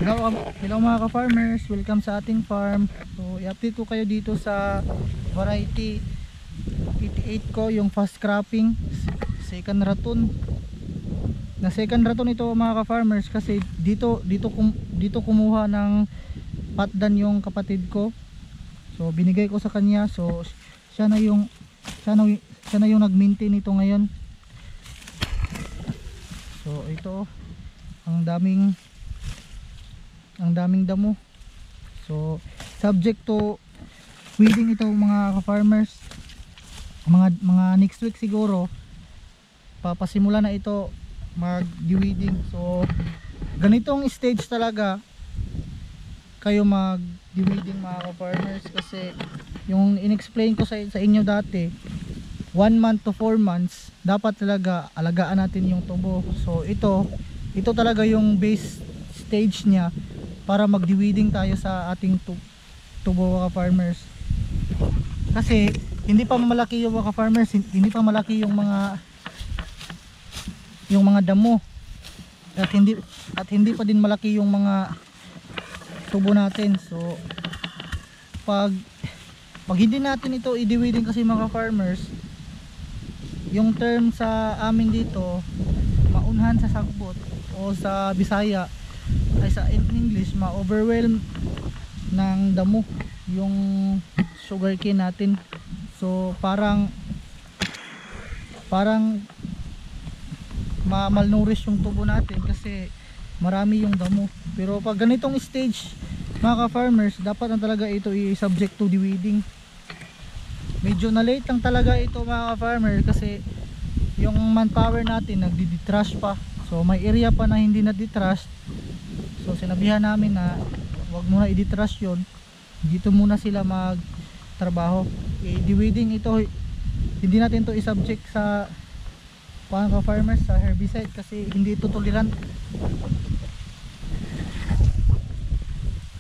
Hello mga ka-farmers, welcome sa ating farm. So i-update ko kayo dito sa variety 88 ko, yung fast cropping second raton. Na second raton ito mga ka-farmers kasi dito kumuha ng patdan yung kapatid ko. So binigay ko sa kanya. So siya na yung nag-maintain ito ngayon. So ito ang daming damo. So subject to weeding ito mga ka-farmers. Mga next week siguro papasimula na ito mag-weeding. So ganitong stage talaga kayo mag-weeding mga ka-farmers, kasi yung in-explain ko sa inyo dati, 1 month to 4 months dapat talaga alagaan natin yung tubo. So ito talaga yung base stage niya para mag-weeding tayo sa ating tubo mga farmers. Kasi hindi pa malaki yung mga farmers, hindi pa malaki yung mga damo, at hindi pa din malaki yung mga tubo natin. So pag hindi natin ito i-weeding, kasi mga farmers, yung term sa amin dito, maunhan sa sagbot o sa Bisaya ay sa English, ma-overwhelm ng damo yung sugarcane natin. So parang malnourished yung tubo natin kasi marami yung damo. Pero pag ganitong stage mga ka-farmers, dapat na talaga ito i-subject to weeding. Medyo na late lang talaga ito mga ka-farmers kasi yung manpower natin nagdi-detrash pa. So may area pa na hindi na-detrash. So sinabihan namin na wag muna i-detrash yun, dito muna sila magtrabaho. I-weeding ito, hindi natin to i-subject sa mga farmers sa herbicide kasi hindi ito tolerant.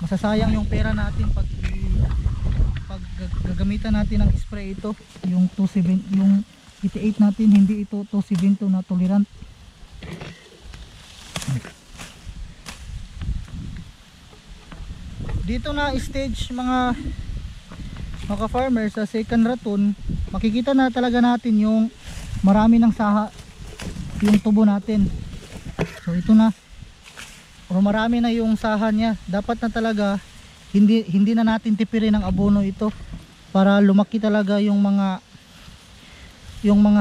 Masasayang yung pera natin pag gagamitan natin ng spray ito. Yung 88 natin, hindi ito 272 na tolerant. Dito na stage mga farmers sa second raton, makikita na talaga natin yung marami ng saha yung tubo natin. So ito na, marami na yung saha niya. Dapat na talaga hindi na natin tipirin ng abono ito para lumaki talaga yung mga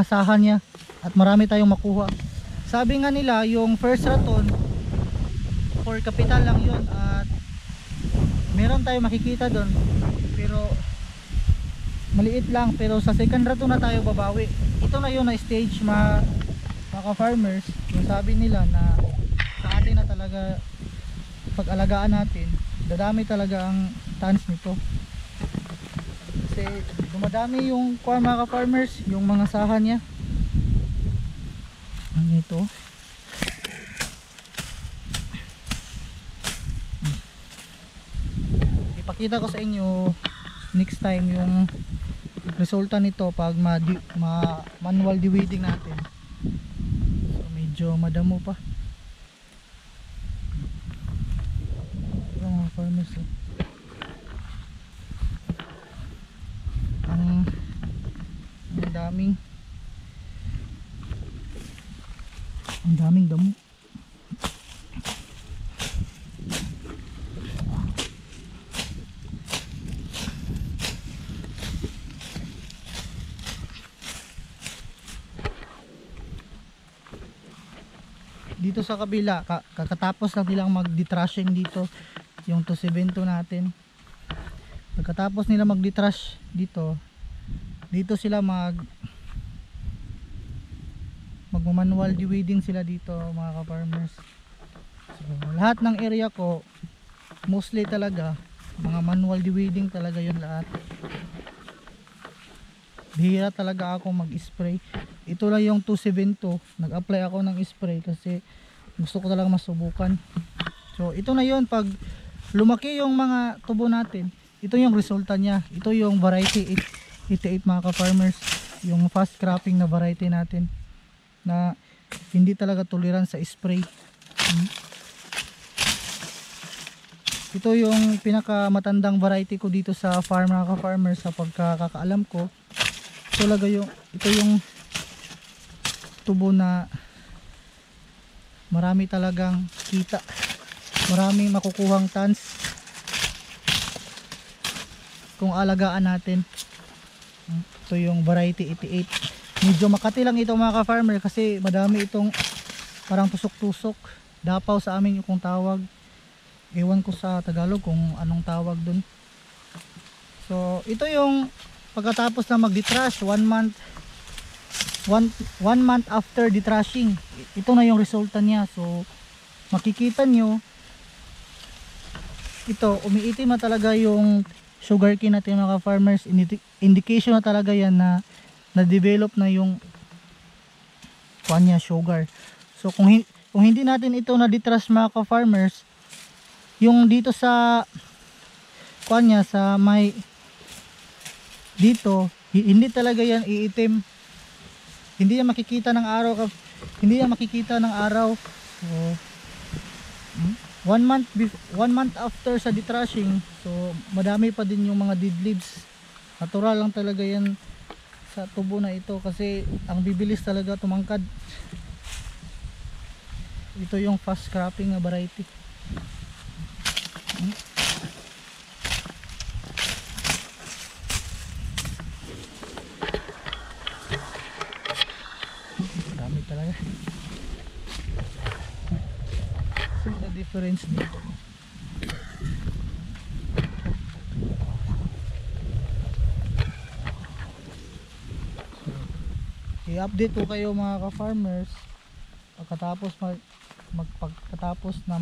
saha niya at marami tayong makuha. Sabi nga nila yung first raton for capital lang yun, at meron tayong makikita doon pero maliit lang. Pero sa second raton na tayo babawi. Ito na yun na stage mga farmers, yung sabi nila na sa atin na talaga pag-alagaan natin, dadami talaga ang tans nito. Kasi dumadami yung mga farmers, yung mga saha niya. Ano ito? Ipakita ko sa inyo next time yung resulta nito pag manual weeding natin. So medyo madamo pa mga farmers. Ang daming damo. Dito sa kabila, kakatapos lang nilang mag-detrashing dito yung 272 natin. Pagkatapos nila mag-detrash dito sila mag-manual weeding sila dito mga ka-farmers. So, lahat ng area ko mostly talaga mga manual weeding talaga yun lahat. Bihira talaga ako mag-spray. Ito lang yung 272, nag-apply ako ng spray kasi gusto ko talaga masubukan. So ito na yun, pag lumaki yung mga tubo natin, ito yung resulta niya. Ito yung variety 88 mga ka-farmers, yung fast cropping na variety natin na hindi talaga tolerant sa spray. ito yung pinakamatandang variety ko dito sa farm, mga ka-farmers, sa pagkakaalam ko. Ito yung tubo na marami talagang kita, maraming makukuhang tons kung alagaan natin. Ito yung variety 88. Medyo makati lang ito, mga ka-farmer, kasi madami itong parang tusok-tusok, dapaw sa amin yung kung tawag. Ewan ko sa Tagalog kung anong tawag dun. So ito yung pagkatapos na mag-detrash, 1 month after detrashing, ito na yung resulta niya. So makikita nyo, ito umiitim na talaga yung sugarcane natin, mga farmers. Indication na talaga yan na na-develop na yung kanya sugar. So kung hindi natin ito na detrash, mga ka-farmers, yung dito sa kanya sa may dito, hindi talaga yan iitim, hindi yan makikita ng araw, hindi yan makikita ng araw. So 1 month after sa detrashing, so madami pa din yung mga dead leaves. Natural lang talaga yan sa tubo na ito, kasi ang bibilis talaga tumangkad. Ito yung fast cropping na variety. Dami talaga. So the difference dito, i-update ko kayo, mga ka-farmers, pagkatapos pagkatapos na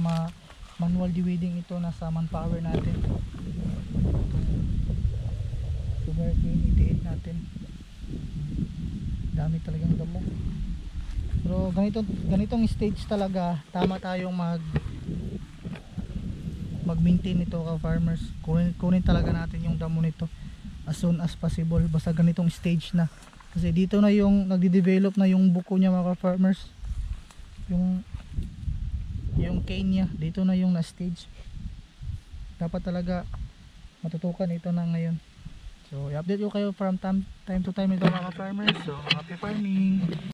manual deweeding ito, nasa manpower natin. Sugarcane 88 natin, dami talagang damo. Pero ganitong stage talaga, tama tayong mag-maintain ito, ka-farmers. Kunin talaga natin yung damo nito as soon as possible, basta ganitong stage na, kasi dito na yung nagde-develop na yung buko niya, mga ka-farmers. Yung cane niya, dito na yung na stage. Dapat talaga matutukan ito na ngayon. So i-update ko kayo from time to time ito, mga farmers. So happy farming.